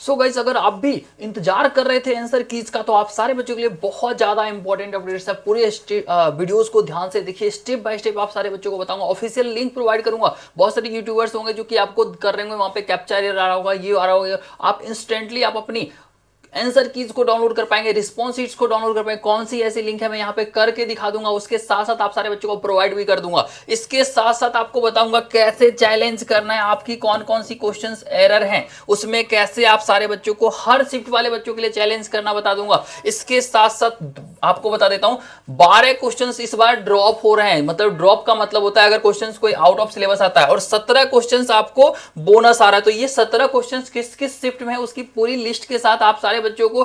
So guys, अगर आप भी इंतजार कर रहे थे आंसर कीज का तो आप सारे बच्चों के लिए बहुत ज्यादा इंपॉर्टेंट अपडेट्स है। पूरे वीडियोस को ध्यान से देखिए, स्टेप बाय स्टेप आप सारे बच्चों को बताऊंगा। ऑफिशियल लिंक प्रोवाइड करूंगा। बहुत सारे यूट्यूबर्स होंगे जो कि आपको कर रहे होंगे, वहां पे कैप्चर एरर आ रहा होगा, ये आ रहा होगा, आप इंस्टेंटली आप अपनी आंसर कीज को डाउनलोड कर पाएंगे, रिस्पॉन्स शीट्स को डाउनलोड कर पाएंगे। कौन सी ऐसी लिंक है मैं यहाँ पे करके दिखा दूंगा, उसके साथ साथ आप सारे बच्चों को प्रोवाइड भी कर दूंगा। इसके साथ साथ आपको बताऊंगा कैसे चैलेंज करना है, आपकी कौन कौन सी क्वेश्चंस एरर हैं, उसमें कैसे आप सारे बच्चों को, हर शिफ्ट वाले बच्चों के लिए चैलेंज करना बता दूंगा। इसके साथ साथ आपको बता देता हूं 12 क्वेश्चंस इस बार ड्रॉप हो रहे हैं। मतलब ड्रॉप का मतलब होता है अगर क्वेश्चंस कोई आउट ऑफ सिलेबस आता है, और 17 क्वेश्चंस आपको बोनस आ रहा है। तो ये 17 क्वेश्चंस किस किस शिफ्ट में है उसकी पूरी लिस्ट के साथ आप सारे बच्चों को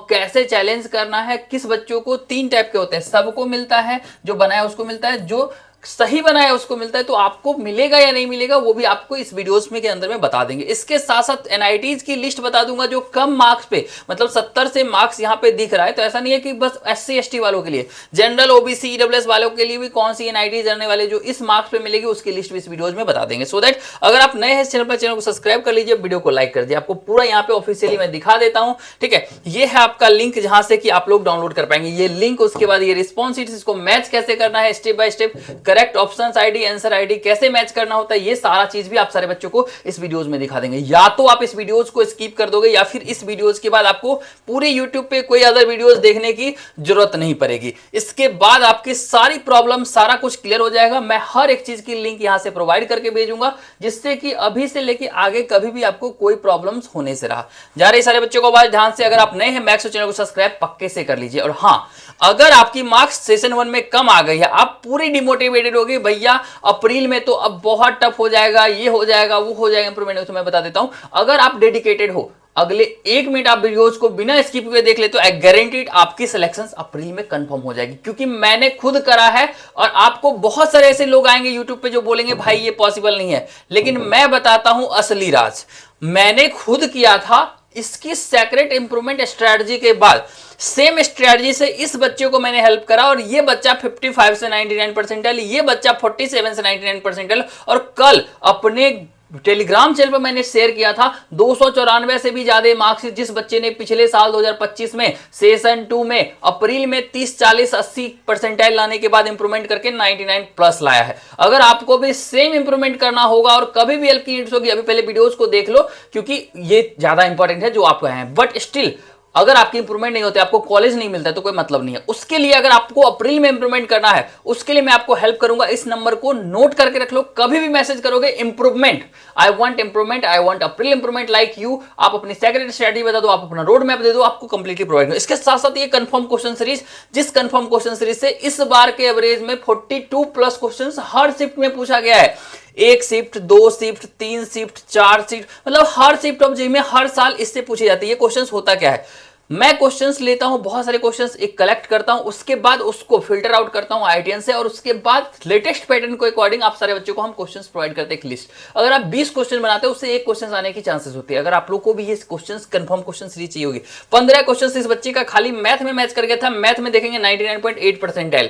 कैसे चैलेंज करना है। किस बच्चों को 3 टाइप के होते हैं, सबको मिलता है, जो बनाया उसको मिलता है, जो सही बनाया उसको मिलता है। तो आपको मिलेगा या नहीं मिलेगा वो भी आपको इस वीडियोस में के अंदर में बता देंगे। इसके साथ साथ एनआईटीज की लिस्ट बता दूंगा जो कम मार्क्स पे, मतलब 70 से मार्क्स यहां पे दिख रहा है। तो ऐसा नहीं है कि बस एससी एसटी वालों के लिए, जनरल ओबीसी ईडब्ल्यूएस वालों के लिए भी कौन सी एनआईटीज रहने वाले जो इस मार्क्स पे मिलेगी उसकी लिस्ट भी इस वीडियोज में बता देंगे। सो दैट अगर आप नए हैं इस चैनल पर, चैनल को सब्सक्राइब कर लीजिए, वीडियो को लाइक कर दिए। आपको पूरा यहाँ पे ऑफिशियली मैं दिखा देता हूँ, ठीक है। ये है आपका लिंक जहां से कि आप लोग डाउनलोड कर पाएंगे ये लिंक। उसके बाद ये रिस्पॉन्स शीट्स, इसको मैच कैसे करना है step by step, correct option ID, answer ID कैसे मैच करना होता है, ये सारा चीज भी आप सारे बच्चों को इस वीडियोस में दिखा देंगे। या तो आप इस वीडियोस को स्किप कर दोगे या फिर इस वीडियोस के बाद आपको पूरे यूट्यूब पे कोई अदर वीडियोस देखने की जरूरत नहीं पड़ेगी। इसके बाद आपकी सारी प्रॉब्लम, सारा कुछ क्लियर हो जाएगा। मैं हर एक चीज की लिंक यहां से प्रोवाइड करके भेजूंगा, जिससे कि अभी से लेके आगे कभी भी आपको कोई प्रॉब्लम्स होने से रहा जा रही। सारे बच्चों को आवाज ध्यान से, अगर आप नए हैं मैक्स चैनल को सब्सक्राइब पक्के से कर लीजिए। और हाँ, अगर आपकी मार्क्स सेशन 1 में कम आ गई है, आप पूरी डिमोटिवेटेड हो गई, भैया अप्रैल में तो अब बहुत टफ हो जाएगा, ये हो जाएगा, वो हो जाएगा, इंप्रूवमेंट, तो मैं बता देता हूं। अगर आप डेडिकेटेड हो, अगले 1 मिनट आप वीडियोस को बिना स्किप हुए देख ले तो गारंटीड आपकी सिलेक्शंस अप्रैल में कंफर्म हो जाएगी। क्योंकि मैंने खुद करा है, और आपको बहुत सारे ऐसे लोग आएंगे यूट्यूब पे जो बोलेंगे भाई ये पॉसिबल नहीं है, लेकिन मैं बताता हूं असली राज। मैंने खुद किया था। इसकी सेक्रेट इंप्रूवमेंट स्ट्रेटजी के बाद सेम स्ट्रेटजी से इस बच्चे को मैंने हेल्प करा, और ये बच्चा 55 से 99 परसेंटाइल, ये बच्चा 47 से 99 परसेंटाइल। और कल अपने टेलीग्राम चैनल पर मैंने शेयर किया था 294 से भी ज्यादा मार्क्स जिस बच्चे ने पिछले साल 2025 में सेशन 2 में अप्रैल में 30 40 80 परसेंटाइल लाने के बाद इंप्रूवमेंट करके 99 प्लस लाया है। अगर आपको भी सेम इंप्रूवमेंट करना होगा और कभी भी हेल्प की नीड्स होगी, अभी पहले वीडियोस को देख लो क्योंकि ये ज्यादा इंपॉर्टेंट है जो आपको है। बट स्टिल अगर आपकी इंप्रूवमेंट नहीं होती, आपको कॉलेज नहीं मिलता है तो कोई मतलब नहीं है। उसके लिए अगर आपको अप्रैल में इंप्रूवमेंट करना है, उसके लिए मैं आपको हेल्प करूंगा। इस नंबर को नोट करके रख लो, कभी भी मैसेज करोगे improvement, I want improvement, I want April improvement like you, आप अपनी सेक्रेट स्ट्रेटजी बता दो, आप अपना रोड मैप दे दो, आपको कंप्लीटली प्रोवाइड करो। इसके साथ साथ ये कंफर्म क्वेश्चन सीरीज, जिस कंफर्म क्वेश्चन सीरीज से इस बार के एवरेज में 42 प्लस क्वेश्चन हर शिफ्ट में पूछा गया है। 1 शिफ्ट, 2 शिफ्ट, 3 शिफ्ट, 4 शिफ्ट, मतलब हर शिफ्ट ऑफ जी में हर साल इससे पूछी जाती है। ये क्वेश्चंस होता क्या है, मैं क्वेश्चंस लेता हूं, बहुत सारे क्वेश्चंस एक कलेक्ट करता हूं, उसके बाद उसको फिल्टर आउट करता हूं आईटीएन से, और उसके बाद लेटेस्ट पैटर्न को अकॉर्डिंग आप सारे बच्चों को हम क्वेश्चंस प्रोवाइड करते हैं एक लिस्ट। अगर आप 20 क्वेश्चन बनाते हो उससे एक क्वेश्चन आने की चांसेस होती है। अगर आप लोग को भी ये क्वेश्चंस कंफर्म क्वेश्चन सीरीज चाहिए होगी, 15 क्वेश्चन इस बच्चे का खाली मैथ में मैच कर गया था। मैथ में देखेंगे 99.8 परसेंटाइल,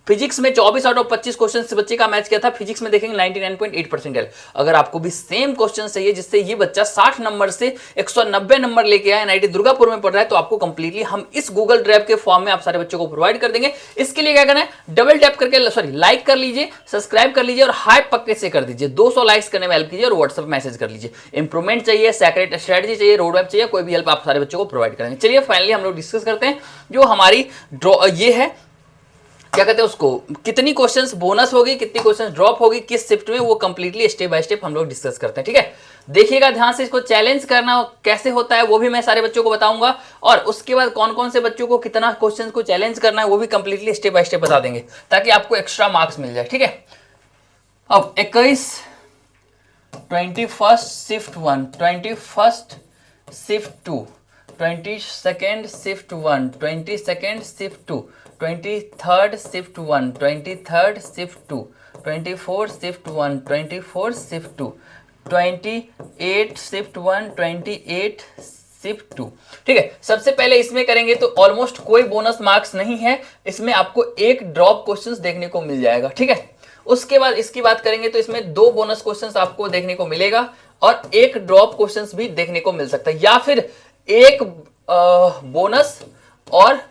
फिजिक्स में 24 आउट ऑफ 25 क्वेश्चन इस बच्चे का मैच किया था, फिजिक्स में देखेंगे 99.8 परसेंटाइल। अगर आपको भी सेम क्वेश्चन चाहिए जिससे ये बच्चा 60 नंबर से 190 नंबर लेके आया, एनआईटी दुर्गापुर में पढ़ रहा है, तो आपको कंप्लीटली हम इस गूगल ड्राइव के फॉर्म में आप सारे बच्चों को प्रोवाइड कर देंगे। इसके लिए क्या करना है, डबल टैप करके, सॉरी लाइक कर लीजिए, सब्सक्राइब कर लीजिए और हाई पक्के से कर दीजिए। 200 लाइक्स करने में हेल्प कीजिए और व्हाट्सएप मैसेज कर लीजिए। इंप्रूवमेंट चाहिए, सेक्रेट स्ट्रेटजी चाहिए, रोड मैप चाहिए, कोई भी हेल्प आप सारे बच्चों को प्रोवाइड करेंगे। चलिए फाइनली हम लोग डिस्कस करते हैं जो हमारी ये है, क्या कहते हैं उसको, कितनी क्वेश्चंस बोनस होगी, कितनी क्वेश्चंस ड्रॉप होगी, किस शिफ्ट में, वो कंप्लीटली स्टेप बाय स्टेप हम लोग डिस्कस करते हैं। ठीक है, देखिएगा ध्यान से। इसको चैलेंज करना कैसे होता है वो भी मैं सारे बच्चों को बताऊंगा, और उसके बाद कौन कौन से बच्चों को कितना क्वेश्चन को चैलेंज करना है वो भी कंप्लीटली स्टेप बाय स्टेप बता देंगे, ताकि आपको एक्स्ट्रा मार्क्स मिल जाए। ठीक है, अब 21 21 shift 1, 21 shift 2, 22nd shift 1, 22nd shift 2, 23rd shift 1, 23rd shift 2, 24th shift 1, 24th shift 2, 28 shift 1, 28 shift 2। ठीक है, सबसे पहले इसमें करेंगे तो ऑलमोस्ट कोई बोनस मार्क्स नहीं है, इसमें आपको एक ड्रॉप क्वेश्चंस देखने को मिल जाएगा। ठीक है, उसके बाद इसकी बात करेंगे तो इसमें 2 बोनस क्वेश्चंस आपको देखने को मिलेगा। और एक ड्रॉप क्वेश्चंस भी देखने को मिल सकता है, या फिर एक बोनस और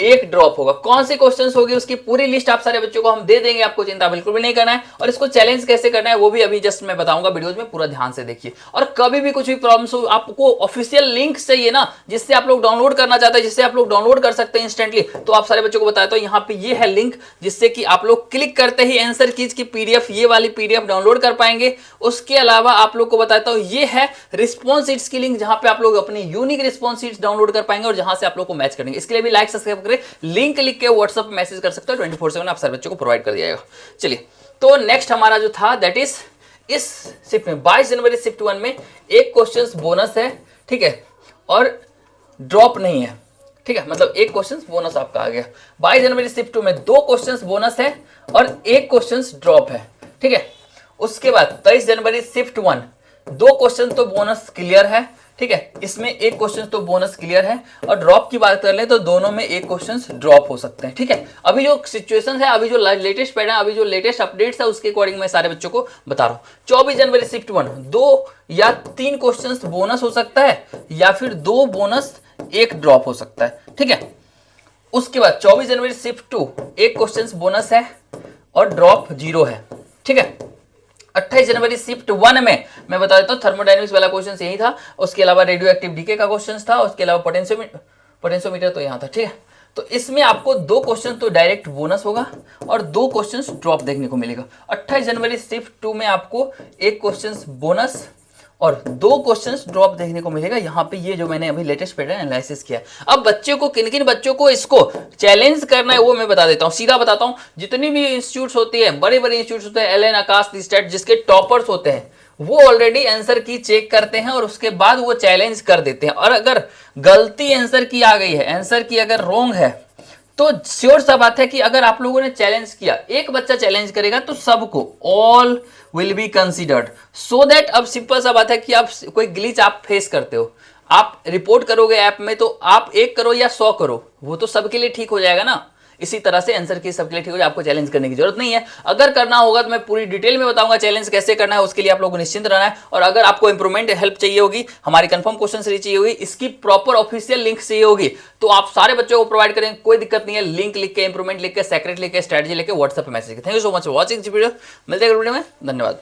एक ड्रॉप होगा। कौन से क्वेश्चंस होगी उसकी पूरी लिस्ट आप सारे बच्चों को हम दे देंगे, आपको चिंता बिल्कुल भी नहीं करना है। और इसको चैलेंज कैसे करना है वो भी अभी जस्ट मैं बताऊंगा वीडियोस में, पूरा ध्यान से देखिए। और कभी भी कुछ भी प्रॉब्लम्स हो, आपको ऑफिशियल लिंक चाहिए ना, जिससे आप लोग डाउनलोड करना चाहते हैं, जिससे आप लोग डाउनलोड कर सकते हैं इंस्टेंटली, तो आप सारे बच्चों को बताया तो यहाँ पे ये है लिंक, जिससे कि आप लोग क्लिक करते ही आंसर कीज की पीडीएफ, ये वाली पीडीएफ डाउनलोड कर पाएंगे। उसके अलावा आप लोग को बताता हूँ ये है रिस्पॉन्स शीट्स की लिंक, जहां पे आप लोग अपनी यूनिक रिस्पॉन्स शीट्स डाउनलोड कर पाएंगे और जहां से आप लोग को मैच करेंगे। इसके लिए भी लाइक सब्सक्राइब करें, लिंक लिख के व्हाट्सएप पे मैसेज कर सकते हो, 24/7 आप सारे बच्चों को प्रोवाइड कर दिया जाएगा। चलिए, तो नेक्स्ट हमारा जो था दैट इज इस शिफ्ट में 22 जनवरी शिफ्ट 1 में एक क्वेश्चन बोनस है, ठीक है, और ड्रॉप नहीं है, ठीक है, मतलब एक क्वेश्चन बोनस आपका आ गया। 22 जनवरी शिफ्ट 2 में 2 क्वेश्चन बोनस है और एक क्वेश्चन ड्रॉप है, ठीक है। उसके बाद 23 जनवरी शिफ्ट 1 2 क्वेश्चन तो बोनस क्लियर है, ठीक है, इसमें एक क्वेश्चन तो बोनस क्लियर है। और ड्रॉप की बात कर ले तो दोनों में एक क्वेश्चन ड्रॉप हो सकते हैं, ठीक है। अभी जो सिचुएशन है, अभी जो लेटेस्ट पैटर्न, अभी जो लेटेस्ट अपडेट्स है उसके अकॉर्डिंग मैं सारे बच्चों को बता रहा हूँ। 24 जनवरी शिफ्ट 1 2 या 3 क्वेश्चन बोनस हो सकता है, या फिर 2 बोनस 1 ड्रॉप हो सकता है, ठीक है। उसके बाद 24 जनवरी शिफ्ट 2 एक क्वेश्चन बोनस है और ड्रॉप 0 है, ठीक है। 28 जनवरी शिफ्ट 1 में मैं बता देता हूं थर्मोडायनेमिक्स वाला क्वेश्चन यही था, उसके अलावा रेडियो एक्टिव डीके का क्वेश्चन था, उसके अलावा पोटेंशियोमीटर तो यहां था, ठीक है। तो इसमें आपको 2 क्वेश्चन तो डायरेक्ट बोनस होगा और 2 क्वेश्चन ड्रॉप देखने को मिलेगा। 28 जनवरी शिफ्ट 2 में आपको एक क्वेश्चन बोनस और 2 क्वेश्चंस ड्रॉप देखने को मिलेगा। यहाँ पे ये जो मैंने अभी लेटेस्ट पैटर्न एनालिसिस किया। अब बच्चों को किन किन बच्चों को इसको चैलेंज करना है वो मैं बता देता हूँ, सीधा बताता हूँ। जितनी भी इंस्टीट्यूट्स होती है, बड़े बड़े इंस्टीट्यूट्स होते हैं, एलएन, आकाश, स्टेट, जिसके टॉपर्स होते हैं, वो ऑलरेडी आंसर की चेक करते हैं और उसके बाद वो चैलेंज कर देते हैं। और अगर गलती आंसर की आ गई है, आंसर की अगर रॉन्ग है, तो श्योर सा बात है कि अगर आप लोगों ने चैलेंज किया, एक बच्चा चैलेंज करेगा तो सबको all will be considered, so that अब सिंपल सा बात है कि आप कोई ग्लिच आप फेस करते हो, आप रिपोर्ट करोगे ऐप में, तो आप 1 करो या 100 करो, वो तो सबके लिए ठीक हो जाएगा ना। इसी तरह से आंसर की सबके लिए ठीक हो जाए, आपको चैलेंज करने की जरूरत नहीं है। अगर करना होगा तो मैं पूरी डिटेल में बताऊंगा चैलेंज कैसे करना है, उसके लिए आप लोगों को निश्चिंत रहना है। और अगर आपको इंप्रूवमेंट हेल्प चाहिए होगी, हमारी कंफर्म क्वेश्चन सीरीज चाहिए होगी, इसकी प्रॉपर ऑफिशियल लिंक चाहिए होगी, तो आप सारे बच्चों को प्रोवाइड करेंगे, कोई दिक्कत नहीं है। लिंक लिख के, इंप्रूवमेंट लिख के, सेक्रेट लिख के, स्ट्रेटजी लिख के व्हाट्सएप पे message. Thank you so much for watching video. मिलते हैं वीडियो में, धन्यवाद।